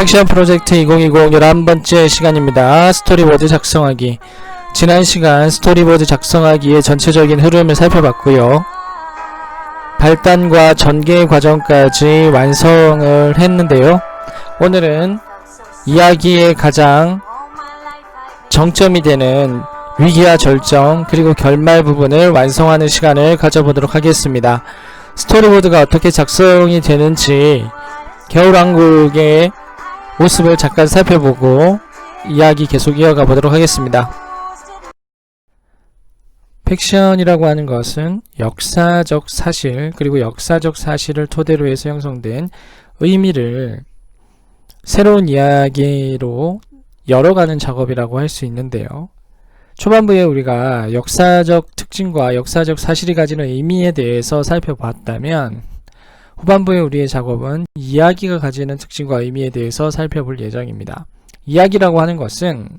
액션 프로젝트 2020 11번째 시간입니다. 스토리보드 작성하기. 지난 시간 스토리보드 작성하기의 전체적인 흐름을 살펴봤고요. 발단과 전개 과정까지 완성을 했는데요. 오늘은 이야기의 가장 정점이 되는 위기와 절정 그리고 결말 부분을 완성하는 시간을 가져보도록 하겠습니다. 스토리보드가 어떻게 작성이 되는지 겨울왕국의 모습을 잠깐 살펴보고 이야기 계속 이어가 보도록 하겠습니다. 팩션이라고 하는 것은 역사적 사실 그리고 역사적 사실을 토대로 해서 형성된 의미를 새로운 이야기로 열어가는 작업이라고 할 수 있는데요. 초반부에 우리가 역사적 특징과 역사적 사실이 가지는 의미에 대해서 살펴봤다면 후반부에 우리의 작업은 이야기가 가지는 특징과 의미에 대해서 살펴볼 예정입니다. 이야기라고 하는 것은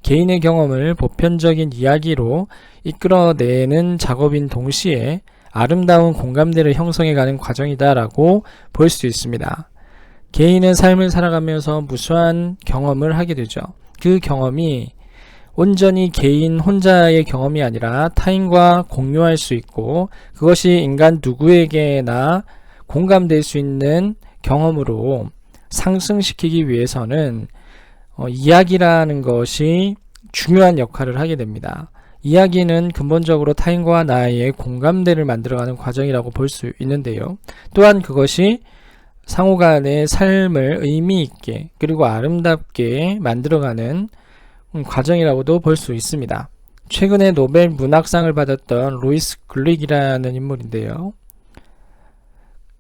개인의 경험을 보편적인 이야기로 이끌어내는 작업인 동시에 아름다운 공감대를 형성해가는 과정이다라고 볼 수 있습니다. 개인은 삶을 살아가면서 무수한 경험을 하게 되죠. 그 경험이 온전히 개인 혼자의 경험이 아니라 타인과 공유할 수 있고 그것이 인간 누구에게나 공감될 수 있는 경험으로 상승시키기 위해서는 이야기라는 것이 중요한 역할을 하게 됩니다. 이야기는 근본적으로 타인과 나의 공감대를 만들어가는 과정이라고 볼 수 있는데요. 또한 그것이 상호간의 삶을 의미있게 그리고 아름답게 만들어가는 과정이라고도 볼 수 있습니다. 최근에 노벨 문학상을 받았던 루이스 글릭이라는 인물인데요.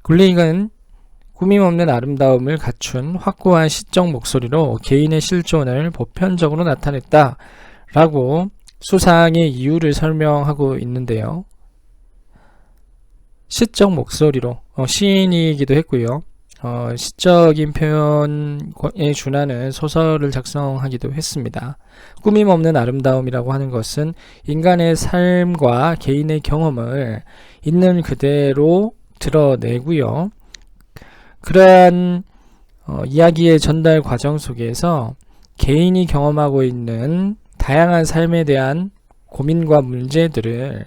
글릭은 꾸밈없는 아름다움을 갖춘 확고한 시적 목소리로 개인의 실존을 보편적으로 나타냈다 라고 수상의 이유를 설명하고 있는데요. 시적 목소리로 시인이기도 했고요. 시적인 표현에 준하는 소설을 작성하기도 했습니다. 꾸밈없는 아름다움이라고 하는 것은 인간의 삶과 개인의 경험을 있는 그대로 드러내고요. 그러한 이야기의 전달 과정 속에서 개인이 경험하고 있는 다양한 삶에 대한 고민과 문제들을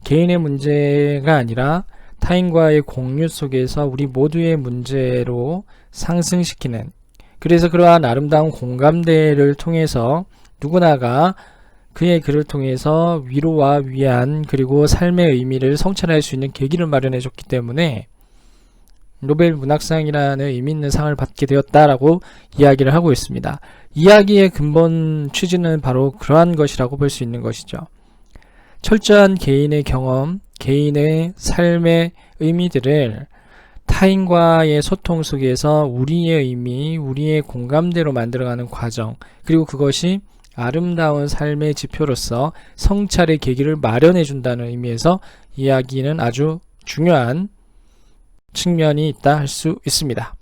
개인의 문제가 아니라 타인과의 공유 속에서 우리 모두의 문제로 상승시키는, 그래서 그러한 아름다운 공감대를 통해서 누구나가 그의 글을 통해서 위로와 위안 그리고 삶의 의미를 성찰할 수 있는 계기를 마련해 줬기 때문에 노벨 문학상이라는 의미 있는 상을 받게 되었다라고 이야기를 하고 있습니다. 이야기의 근본 취지는 바로 그러한 것이라고 볼 수 있는 것이죠. 철저한 개인의 경험, 개인의 삶의 의미들을 타인과의 소통 속에서 우리의 의미, 우리의 공감대로 만들어가는 과정, 그리고 그것이 아름다운 삶의 지표로서 성찰의 계기를 마련해 준다는 의미에서 이야기는 아주 중요한 측면이 있다 할 수 있습니다.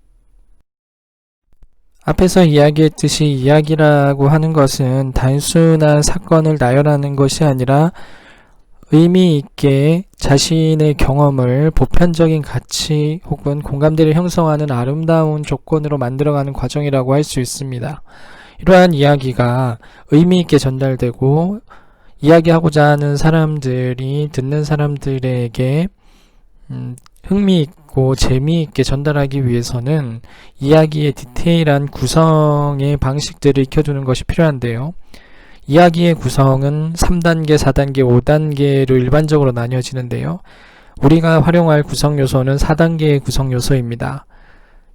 앞에서 이야기했듯이 이야기라고 하는 것은 단순한 사건을 나열하는 것이 아니라 의미 있게 자신의 경험을 보편적인 가치 혹은 공감대를 형성하는 아름다운 조건으로 만들어가는 과정이라고 할 수 있습니다. 이러한 이야기가 의미 있게 전달되고 이야기하고자 하는 사람들이 듣는 사람들에게 흥미있고 재미있게 전달하기 위해서는 이야기의 디테일한 구성의 방식들을 익혀두는 것이 필요한데요. 이야기의 구성은 3단계, 4단계, 5단계로 일반적으로 나뉘어지는데요. 우리가 활용할 구성 요소는 4단계의 구성 요소입니다.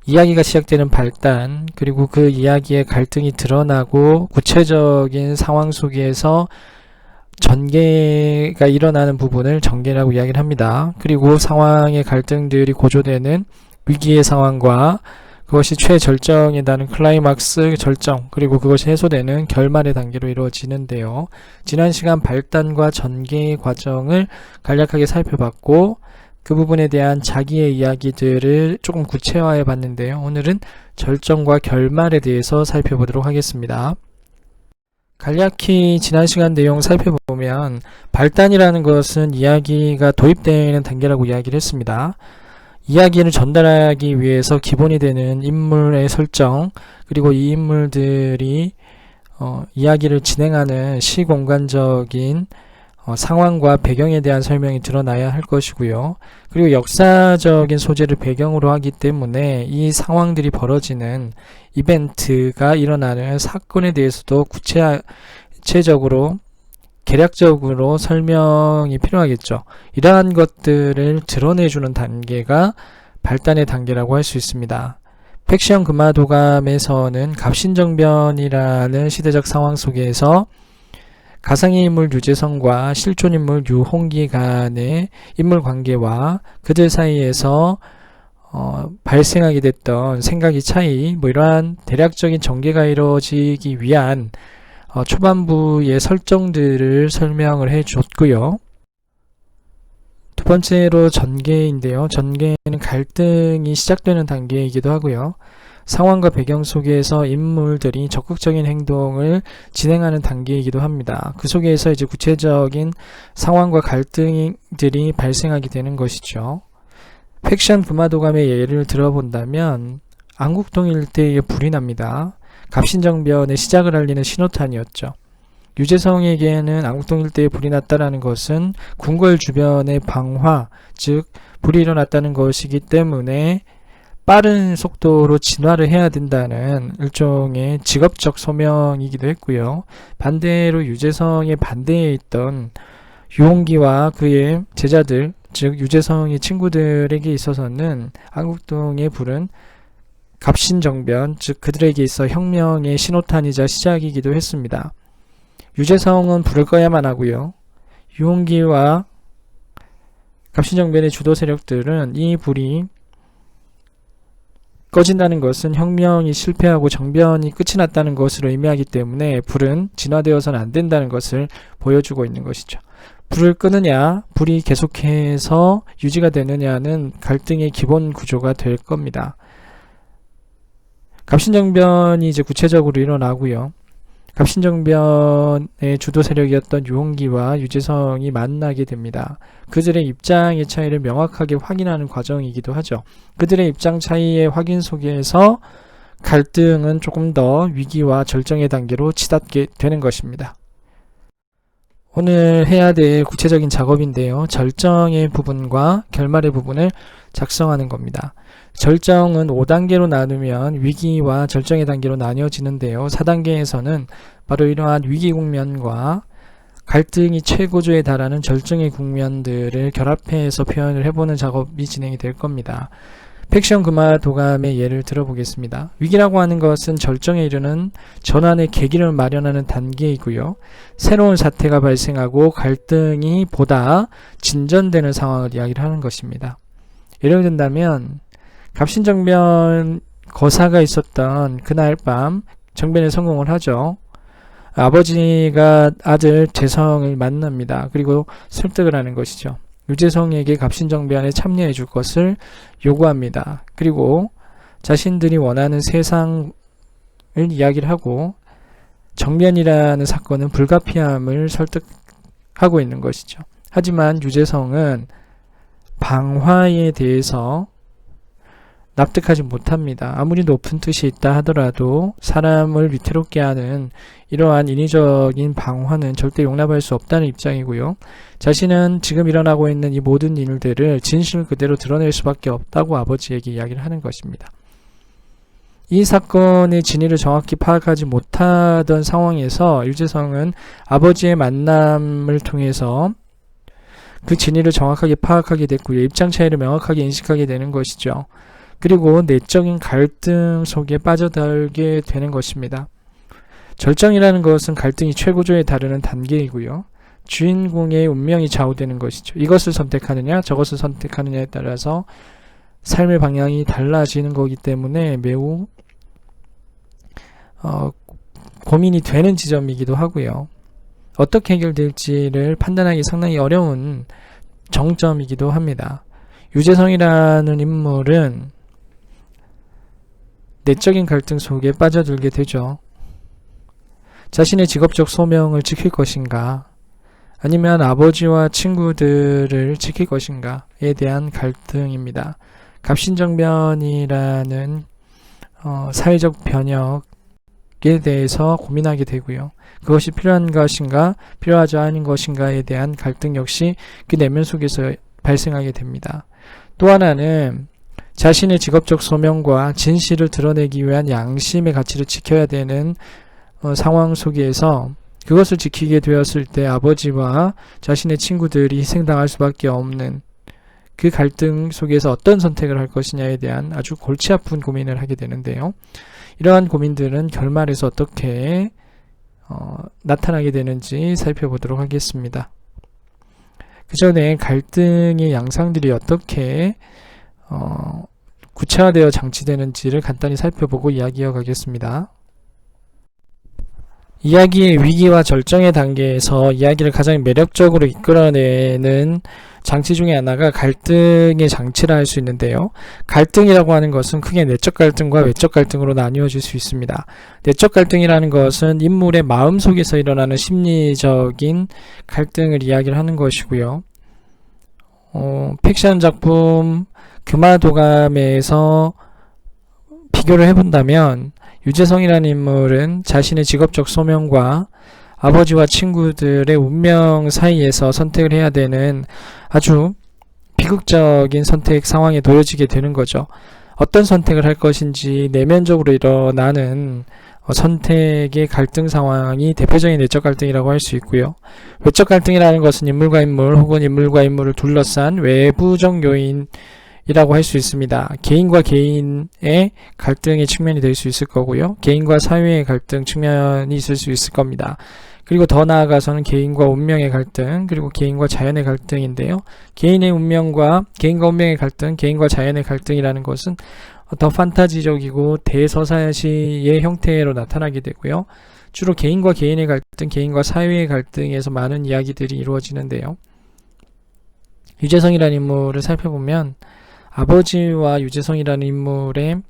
이야기가 시작되는 발단, 그리고 그 이야기의 갈등이 드러나고 구체적인 상황 속에서 전개가 일어나는 부분을 전개라고 이야기를 합니다. 그리고 상황의 갈등들이 고조되는 위기의 상황과 그것이 최절정에 닿는 클라이막스 절정, 그리고 그것이 해소되는 결말의 단계로 이루어지는데요. 지난 시간 발단과 전개의 과정을 간략하게 살펴봤고 그 부분에 대한 자기의 이야기들을 조금 구체화해 봤는데요. 오늘은 절정과 결말에 대해서 살펴보도록 하겠습니다. 간략히 지난 시간 내용 살펴보면 발단이라는 것은 이야기가 도입되는 단계라고 이야기를 했습니다. 이야기를 전달하기 위해서 기본이 되는 인물의 설정, 그리고 이 인물들이 이야기를 진행하는 시공간적인 상황과 배경에 대한 설명이 드러나야 할 것이고요. 그리고 역사적인 소재를 배경으로 하기 때문에 이 상황들이 벌어지는 이벤트가 일어나는 사건에 대해서도 구체적으로 개략적으로 설명이 필요하겠죠. 이러한 것들을 드러내주는 단계가 발단의 단계라고 할 수 있습니다. 팩션 금화도감에서는 갑신정변이라는 시대적 상황 속에서 가상의 인물 유재성과 실존 인물 유홍기 간의 인물 관계와 그들 사이에서 발생하게 됐던 생각의 차이, 이러한 대략적인 전개가 이루어지기 위한 초반부의 설정들을 설명을 해줬고요. 두 번째로 전개인데요. 전개는 갈등이 시작되는 단계이기도 하고요. 상황과 배경 속에서 인물들이 적극적인 행동을 진행하는 단계이기도 합니다. 그 속에서 이제 구체적인 상황과 갈등들이 발생하게 되는 것이죠. 팩션 금화도감의 예를 들어본다면 안국동 일대에 불이 납니다. 갑신정변의 시작을 알리는 신호탄이었죠. 유재성에게는 안국동 일대에 불이 났다는 것은 궁궐 주변의 방화, 즉 불이 일어났다는 것이기 때문에 빠른 속도로 진화를 해야 된다는 일종의 직업적 소명이기도 했고요. 반대로 유재성의 반대에 있던 유홍기와 그의 제자들, 즉 유재성의 친구들에게 있어서는 안국동의 불은 갑신정변, 즉 그들에게 있어 혁명의 신호탄이자 시작이기도 했습니다. 유재성은 불을 꺼야만 하고요. 유홍기와 갑신정변의 주도 세력들은 이 불이 꺼진다는 것은 혁명이 실패하고 정변이 끝이 났다는 것으로 의미하기 때문에 불은 진화되어서는 안 된다는 것을 보여주고 있는 것이죠. 불을 끄느냐, 불이 계속해서 유지가 되느냐는 갈등의 기본 구조가 될 겁니다. 갑신정변이 이제 구체적으로 일어나고요. 갑신정변의 주도 세력이었던 유홍기와 유재성이 만나게 됩니다. 그들의 입장의 차이를 명확하게 확인하는 과정이기도 하죠. 그들의 입장 차이의 확인 속에서 갈등은 조금 더 위기와 절정의 단계로 치닫게 되는 것입니다. 오늘 해야 될 구체적인 작업인데요. 절정의 부분과 결말의 부분을 작성하는 겁니다. 절정은 5단계로 나누면 위기와 절정의 단계로 나뉘어지는데요. 4단계에서는 바로 이러한 위기 국면과 갈등이 최고조에 달하는 절정의 국면들을 결합해서 표현을 해보는 작업이 진행이 될 겁니다. 팩션 금화도감의 예를 들어보겠습니다. 위기라고 하는 것은 절정에 이르는 전환의 계기를 마련하는 단계이고요. 새로운 사태가 발생하고 갈등이 보다 진전되는 상황을 이야기를 하는 것입니다. 예를 든다면 갑신정변 거사가 있었던 그날 밤 정변에 성공을 하죠. 아버지가 아들 재성을 만납니다. 그리고 설득을 하는 것이죠. 유재성에게 갑신정변에 참여해 줄 것을 요구합니다. 그리고 자신들이 원하는 세상을 이야기를 하고 정변이라는 사건은 불가피함을 설득하고 있는 것이죠. 하지만 유재성은 방화에 대해서 납득하지 못합니다. 아무리 높은 뜻이 있다 하더라도 사람을 위태롭게 하는 이러한 인위적인 방화는 절대 용납할 수 없다는 입장이고요. 자신은 지금 일어나고 있는 이 모든 일들을 진실을 그대로 드러낼 수밖에 없다고 아버지에게 이야기를 하는 것입니다. 이 사건의 진위를 정확히 파악하지 못하던 상황에서 유재성은 아버지의 만남을 통해서 그 진위를 정확하게 파악하게 됐고요. 입장 차이를 명확하게 인식하게 되는 것이죠. 그리고 내적인 갈등 속에 빠져들게 되는 것입니다. 절정이라는 것은 갈등이 최고조에 다루는 단계이고요. 주인공의 운명이 좌우되는 것이죠. 이것을 선택하느냐 저것을 선택하느냐에 따라서 삶의 방향이 달라지는 거기 때문에 매우 고민이 되는 지점이기도 하고요. 어떻게 해결될지를 판단하기 상당히 어려운 정점이기도 합니다. 유재성이라는 인물은 내적인 갈등 속에 빠져들게 되죠. 자신의 직업적 소명을 지킬 것인가, 아니면 아버지와 친구들을 지킬 것인가에 대한 갈등입니다. 갑신정변이라는 사회적 변혁에 대해서 고민하게 되고요. 그것이 필요한 것인가, 필요하지 않은 것인가에 대한 갈등 역시 그 내면 속에서 발생하게 됩니다. 또 하나는 자신의 직업적 소명과 진실을 드러내기 위한 양심의 가치를 지켜야 되는 상황 속에서 그것을 지키게 되었을 때 아버지와 자신의 친구들이 희생당할 수밖에 없는 그 갈등 속에서 어떤 선택을 할 것이냐에 대한 아주 골치 아픈 고민을 하게 되는데요. 이러한 고민들은 결말에서 어떻게 나타나게 되는지 살펴보도록 하겠습니다. 그 전에 갈등의 양상들이 어떻게 구체화되어 장치되는지를 간단히 살펴보고 이야기해 가겠습니다. 이야기의 위기와 절정의 단계에서 이야기를 가장 매력적으로 이끌어내는 장치 중에 하나가 갈등의 장치라 할 수 있는데요. 갈등이라고 하는 것은 크게 내적 갈등과 외적 갈등으로 나뉘어질 수 있습니다. 내적 갈등이라는 것은 인물의 마음 속에서 일어나는 심리적인 갈등을 이야기를 하는 것이고요. 픽션 작품 금화도감에서 비교를 해본다면 유재성이라는 인물은 자신의 직업적 소명과 아버지와 친구들의 운명 사이에서 선택을 해야 되는 아주 비극적인 선택 상황에 놓여지게 되는 거죠. 어떤 선택을 할 것인지 내면적으로 일어나는 선택의 갈등 상황이 대표적인 내적 갈등이라고 할 수 있고요. 외적 갈등이라는 것은 인물과 인물 혹은 인물과 인물을 둘러싼 외부적 요인 이라고 할 수 있습니다. 개인과 개인의 갈등의 측면이 될 수 있을 거고요. 개인과 사회의 갈등 측면이 있을 수 있을 겁니다. 그리고 더 나아가서는 개인과 운명의 갈등, 그리고 개인과 자연의 갈등인데요. 개인과 운명의 갈등, 개인과 자연의 갈등이라는 것은 더 판타지적이고 대서사시의 형태로 나타나게 되고요. 주로 개인과 개인의 갈등, 개인과 사회의 갈등에서 많은 이야기들이 이루어지는데요. 유재성이라는 인물을 살펴보면 아버지와 유재성이라는 인물의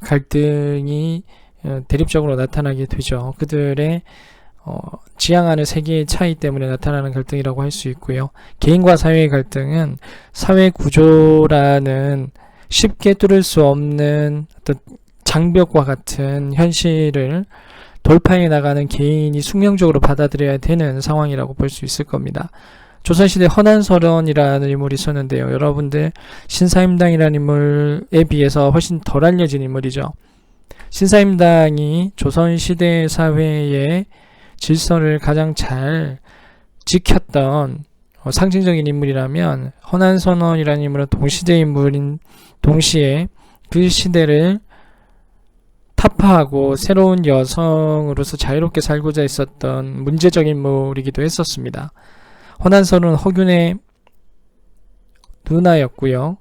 갈등이 대립적으로 나타나게 되죠. 그들의 지향하는 세계의 차이 때문에 나타나는 갈등이라고 할 수 있고요. 개인과 사회의 갈등은 사회 구조라는 쉽게 뚫을 수 없는 어떤 장벽과 같은 현실을 돌파해 나가는 개인이 숙명적으로 받아들여야 되는 상황이라고 볼 수 있을 겁니다. 조선시대 허난설원이라는 인물이 있었는데요. 여러분들 신사임당이라는 인물에 비해서 훨씬 덜 알려진 인물이죠. 신사임당이 조선시대 사회의 질서를 가장 잘 지켰던 상징적인 인물이라면 허난설원이라는 인물은 동시대 인물인 동시에 그 시대를 타파하고 새로운 여성으로서 자유롭게 살고자 했었던 문제적 인물이기도 했었습니다. 허난설은 허균의 누나였고요.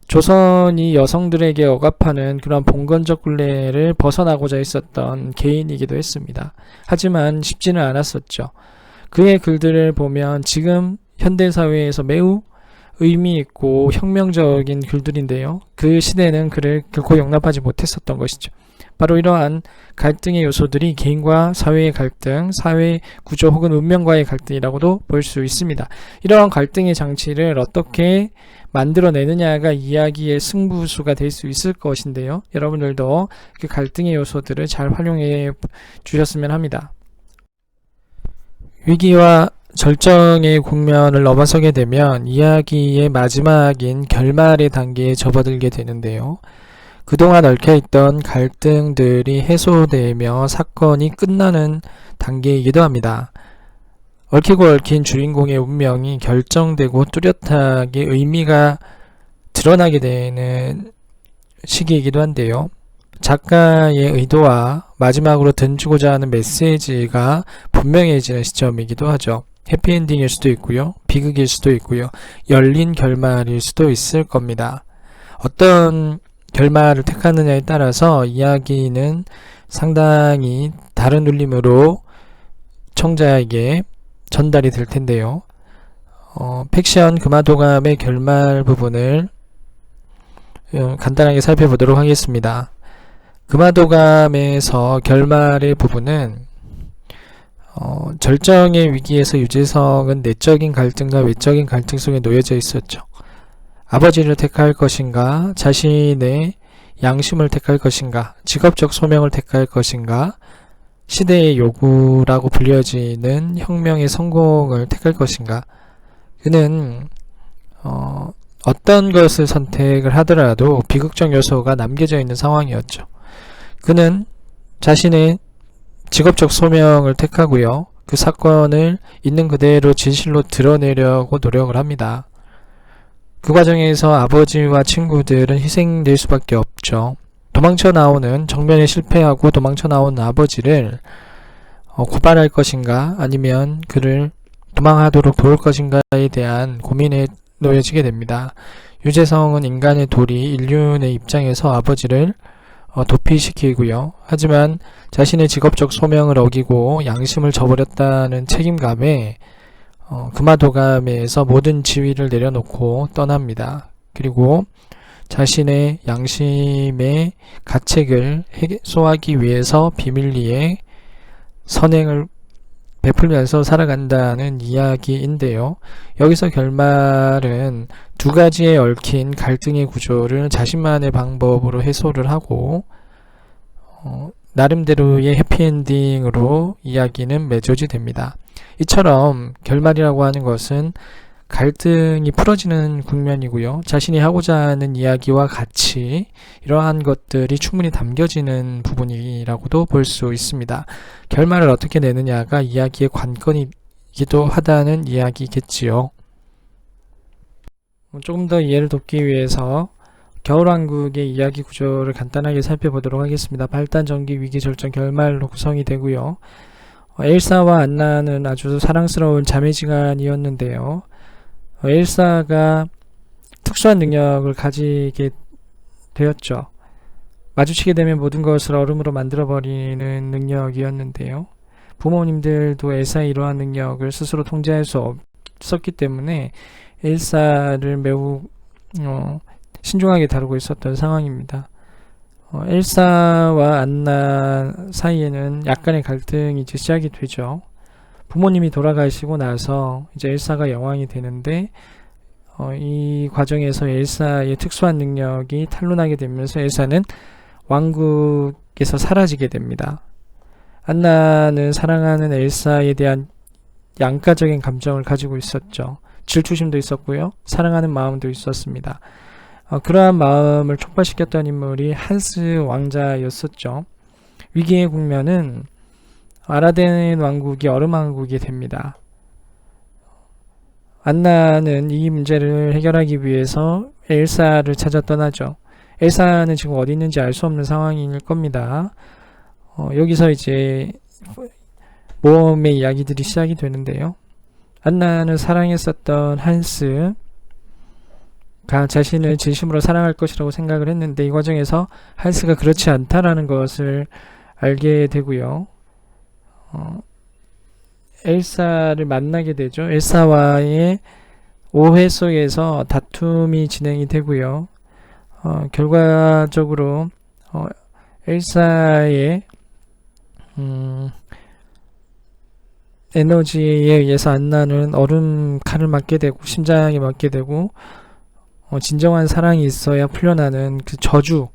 조선이 여성들에게 억압하는 그런 봉건적 굴레를 벗어나고자 했었던 개인이기도 했습니다. 하지만 쉽지는 않았었죠. 그의 글들을 보면 지금 현대사회에서 매우 의미있고 혁명적인 글들인데요. 그 시대는 그를 결코 용납하지 못했었던 것이죠. 바로 이러한 갈등의 요소들이 개인과 사회의 갈등, 사회 구조 혹은 운명과의 갈등이라고도 볼 수 있습니다. 이러한 갈등의 장치를 어떻게 만들어내느냐가 이야기의 승부수가 될 수 있을 것인데요. 여러분들도 그 갈등의 요소들을 잘 활용해 주셨으면 합니다. 위기와 절정의 국면을 넘어서게 되면 이야기의 마지막인 결말의 단계에 접어들게 되는데요. 그동안 얽혀있던 갈등들이 해소되며 사건이 끝나는 단계이기도 합니다. 얽히고 얽힌 주인공의 운명이 결정되고 뚜렷하게 의미가 드러나게 되는 시기이기도 한데요. 작가의 의도와 마지막으로 던지고자 하는 메시지가 분명해지는 시점이기도 하죠. 해피엔딩일 수도 있고요. 비극일 수도 있고요. 열린 결말일 수도 있을 겁니다. 어떤 결말을 택하느냐에 따라서 이야기는 상당히 다른 울림으로 청자에게 전달이 될 텐데요. 픽션 금화도감의 결말 부분을 간단하게 살펴보도록 하겠습니다. 금화도감에서 결말의 부분은 절정의 위기에서 유재성은 내적인 갈등과 외적인 갈등 속에 놓여져 있었죠. 아버지를 택할 것인가, 자신의 양심을 택할 것인가, 직업적 소명을 택할 것인가, 시대의 요구라고 불려지는 혁명의 성공을 택할 것인가. 그는 어떤 것을 선택을 하더라도 비극적 요소가 남겨져 있는 상황이었죠. 그는 자신의 직업적 소명을 택하고요. 그 사건을 있는 그대로 진실로 드러내려고 노력을 합니다. 그 과정에서 아버지와 친구들은 희생될 수밖에 없죠. 도망쳐 나오는, 정면에 실패하고 도망쳐 나오는 아버지를 고발할 것인가, 아니면 그를 도망하도록 도울 것인가에 대한 고민에 놓여지게 됩니다. 유재성은 인간의 도리, 인륜의 입장에서 아버지를 도피시키고요. 하지만 자신의 직업적 소명을 어기고 양심을 저버렸다는 책임감에 금화도감에서 모든 지위를 내려놓고 떠납니다. 그리고 자신의 양심의 가책을 해소하기 위해서 비밀리에 선행을 베풀면서 살아간다는 이야기인데요. 여기서 결말은 두 가지에 얽힌 갈등의 구조를 자신만의 방법으로 해소를 하고 나름대로의 해피엔딩으로 이야기는 맺어지 됩니다. 이처럼 결말이라고 하는 것은 갈등이 풀어지는 국면이고요. 자신이 하고자 하는 이야기와 같이 이러한 것들이 충분히 담겨지는 부분이라고도 볼 수 있습니다. 결말을 어떻게 내느냐가 이야기의 관건이기도 하다는 이야기겠지요. 조금 더 이해를 돕기 위해서 겨울왕국의 이야기 구조를 간단하게 살펴보도록 하겠습니다. 발단, 전기, 위기, 절정, 결말로 구성이 되고요. 엘사와 안나는 아주 사랑스러운 자매지간이었는데요. 엘사가 특수한 능력을 가지게 되었죠. 마주치게 되면 모든 것을 얼음으로 만들어버리는 능력이었는데요. 부모님들도 엘사의 이러한 능력을 스스로 통제할 수 없었기 때문에 엘사를 매우 신중하게 다루고 있었던 상황입니다. 엘사와 안나 사이에는 약간의 갈등이 이제 시작이 되죠. 부모님이 돌아가시고 나서 이제 엘사가 여왕이 되는데 이 과정에서 엘사의 특수한 능력이 탄로나게 되면서 엘사는 왕국에서 사라지게 됩니다. 안나는 사랑하는 엘사에 대한 양가적인 감정을 가지고 있었죠. 질투심도 있었고요. 사랑하는 마음도 있었습니다. 그러한 마음을 촉발시켰던 인물이 한스 왕자였었죠. 위기의 국면은 아라덴 왕국이 얼음 왕국이 됩니다. 안나는 이 문제를 해결하기 위해서 엘사를 찾아 떠나죠. 엘사는 지금 어디 있는지 알 수 없는 상황일 겁니다. 여기서 이제 모험의 이야기들이 시작이 되는데요. 안나는 사랑했었던 한스가 자신을 진심으로 사랑할 것이라고 생각을 했는데 이 과정에서 한스가 그렇지 않다라는 것을 알게 되고요. 엘사를 만나게 되죠. 엘사와의 오해 속에서 다툼이 진행이 되고요. 결과적으로 엘사의 에너지에 의해서 안나는 얼음 칼을 맞게 되고 심장에 맞게 되고 진정한 사랑이 있어야 풀려나는 그 저주를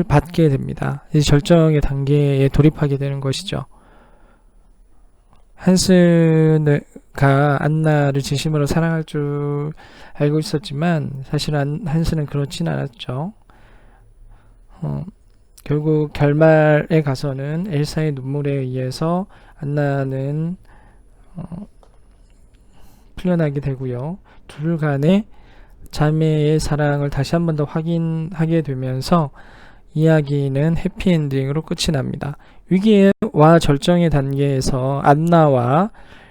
받게 됩니다. 이제 절정의 단계에 돌입하게 되는 것이죠. 한스가 안나를 진심으로 사랑할 줄 알고 있었지만 사실 한스는 그렇진 않았죠. 결국 결말에 가서는 엘사의 눈물에 의해서 안나는 풀려나게 되고요. 둘 간의 자매의 사랑을 다시 한 번 더 확인하게 되면서 이야기는 해피엔딩으로 끝이 납니다. 위기와 절정의 단계에서 안나와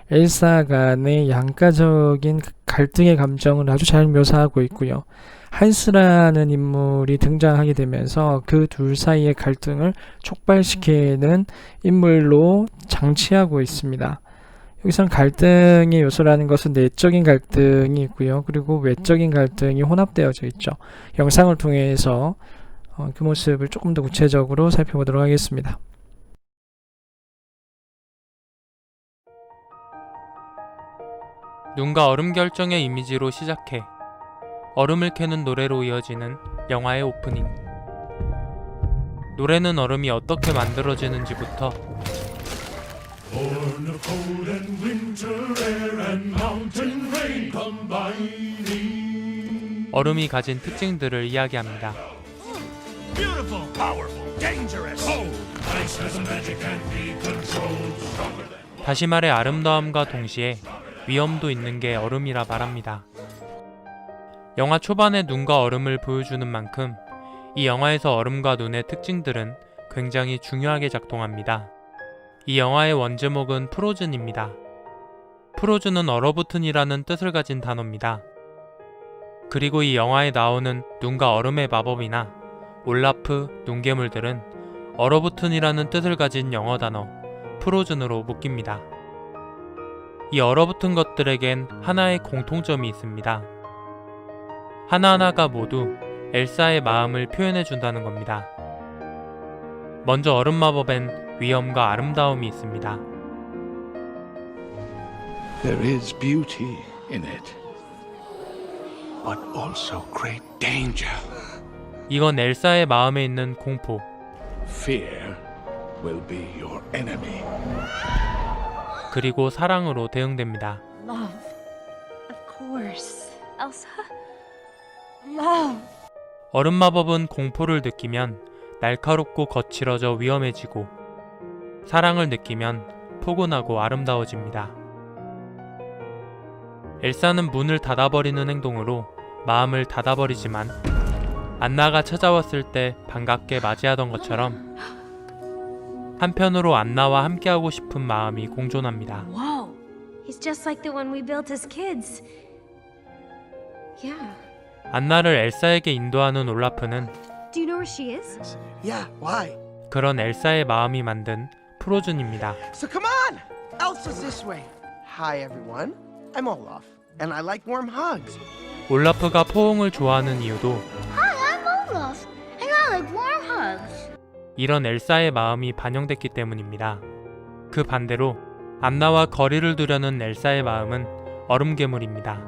엘사 간의 양가적인 갈등의 감정을 아주 잘 묘사하고 있고요. 한스라는 인물이 등장하게 되면서 그 둘 사이의 갈등을 촉발시키는 인물로 장치하고 있습니다. 여기서는 갈등의 요소라는 것은 내적인 갈등이 있고요. 그리고 외적인 갈등이 혼합되어져 있죠. 영상을 통해서 그 모습을 조금 더 구체적으로 살펴보도록 하겠습니다. 눈과 얼음 결정의 이미지로 시작해 얼음을 캐는 노래로 이어지는 영화의 오프닝. 노래는 얼음이 어떻게 만들어지는지부터 Born of cold and winter air and mountain rain combining. 얼음이 가진 특징들을 이야기합니다. Beautiful, powerful, dangerous. Cold, ice has a magic and be controlled. Stronger than. 다시 말해 아름다움과 동시에 위험도 있는 게 얼음이라 말합니다. 영화 초반에 눈과 얼음을 보여주는 만큼 이 영화에서 얼음과 눈의 특징들은 굉장히 중요하게 작동합니다. 이 영화의 원제목은 프로즌입니다. 프로즌은 얼어붙은이라는 뜻을 가진 단어입니다. 그리고 이 영화에 나오는 눈과 얼음의 마법이나 올라프, 눈괴물들은 얼어붙은이라는 뜻을 가진 영어 단어 프로즌으로 묶입니다. 이 얼어붙은 것들에겐 하나의 공통점이 있습니다. 하나하나가 모두 엘사의 마음을 표현해 준다는 겁니다. 먼저 얼음 마법엔 위엄과 아름다움이 있습니다. There is beauty in it, but also great danger. 이건 엘사의 마음에 있는 공포, Fear will be your enemy. 그리고 사랑으로 대응됩니다. Love. Of course. Elsa? Love. 얼음 마법은 공포를 느끼면 날카롭고 거칠어져 위험해지고 사랑을 느끼면 포근하고 아름다워집니다. 엘사는 문을 닫아버리는 행동으로 마음을 닫아버리지만 안나가 찾아왔을 때 반갑게 맞이하던 것처럼 한편으로 안나와 함께하고 싶은 마음이 공존합니다. Whoa. He's just like the one we built as kids. Yeah. 안나를 엘사에게 인도하는 올라프는 Do you know where she is? Yeah, why? 그런 엘사의 마음이 만든 프로즌입니다. So come on! Elsa's this way. Hi, everyone. I'm Olaf, and I like warm hugs. 올라프가 포옹을 좋아하는 이유도 Hi, I'm Olaf, and I like warm hugs. 이런 엘사의 마음이 반영됐기 때문입니다. 그 반대로 안나와 거리를 두려는 엘사의 마음은 얼음 괴물입니다.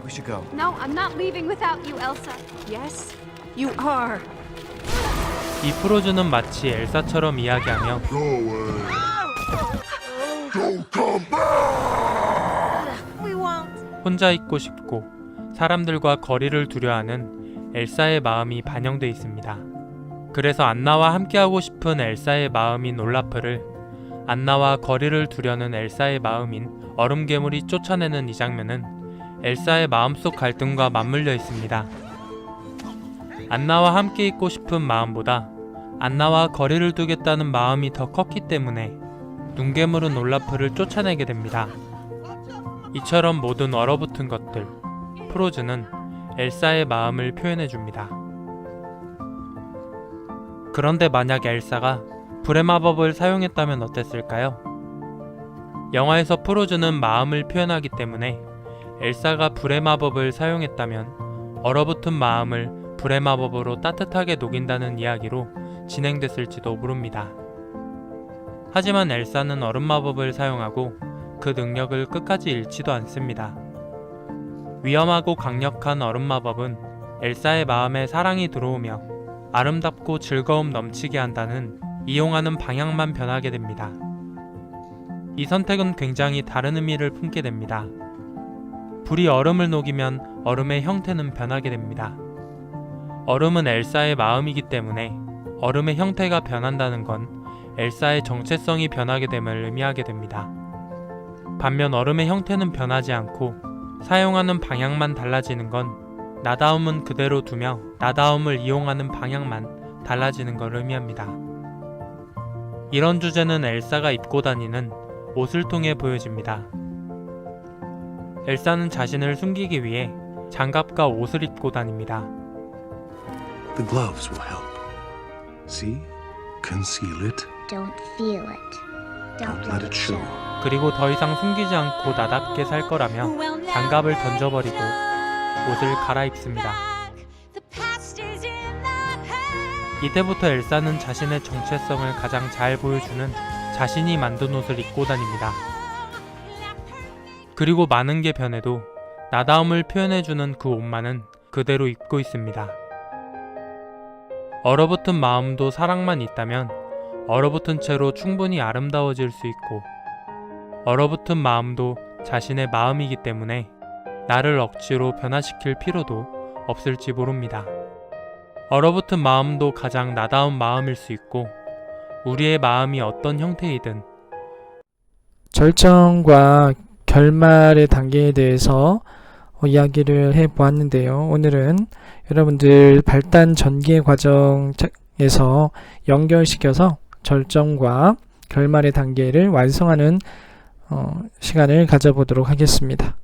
We should go. No, I'm not leaving without you, Elsa. Yes, you are. 이 프로즈는 마치 엘사처럼 이야기하며 We won't. 혼자 있고 싶고 사람들과 거리를 두려워하는 엘사의 마음이 반영돼 있습니다. 그래서 안나와 함께하고 싶은 엘사의 마음인 올라프를 안나와 거리를 두려는 엘사의 마음인 얼음 괴물이 쫓아내는 이 장면은 엘사의 마음속 갈등과 맞물려 있습니다. 안나와 함께 있고 싶은 마음보다 안나와 거리를 두겠다는 마음이 더 컸기 때문에 눈괴물은 올라프를 쫓아내게 됩니다. 이처럼 모든 얼어붙은 것들, 프로즈는 엘사의 마음을 표현해줍니다. 그런데 만약 엘사가 불의 마법을 사용했다면 어땠을까요? 영화에서 프로즈는 마음을 표현하기 때문에 엘사가 불의 마법을 사용했다면 얼어붙은 마음을 불의 마법으로 따뜻하게 녹인다는 이야기로 진행됐을지도 모릅니다. 하지만 엘사는 얼음 마법을 사용하고 그 능력을 끝까지 잃지도 않습니다. 위험하고 강력한 얼음 마법은 엘사의 마음에 사랑이 들어오며 아름답고 즐거움 넘치게 한다는 이용하는 방향만 변하게 됩니다. 이 선택은 굉장히 다른 의미를 품게 됩니다. 불이 얼음을 녹이면 얼음의 형태는 변하게 됩니다. 얼음은 엘사의 마음이기 때문에 얼음의 형태가 변한다는 건 엘사의 정체성이 변하게 됨을 의미하게 됩니다. 반면 얼음의 형태는 변하지 않고 사용하는 방향만 달라지는 건 나다움은 그대로 두며 나다움을 이용하는 방향만 달라지는 걸 의미합니다. 이런 주제는 엘사가 입고 다니는 옷을 통해 보여집니다. 엘사는 자신을 숨기기 위해 장갑과 옷을 입고 다닙니다. The gloves will help. See? Conceal it. Don't feel it. Don't let it show. 그리고 더 이상 숨기지 않고 나답게 살 거라며 장갑을 던져버리고 옷을 갈아입습니다. 이때부터 엘사는 자신의 정체성을 가장 잘 보여주는 자신이 만든 옷을 입고 다닙니다. 그리고 많은 게 변해도 나다움을 표현해주는 그 옷만은 그대로 입고 있습니다. 얼어붙은 마음도 사랑만 있다면 얼어붙은 채로 충분히 아름다워질 수 있고, 얼어붙은 마음도 자신의 마음이기 때문에 나를 억지로 변화시킬 필요도 없을지 모릅니다. 얼어붙은 마음도 가장 나다운 마음일 수 있고, 우리의 마음이 어떤 형태이든 절정과 결말의 단계에 대해서 이야기를 해보았는데요. 오늘은 여러분들 발단 전개 과정에서 연결시켜서 절정과 결말의 단계를 완성하는 시간을 가져보도록 하겠습니다.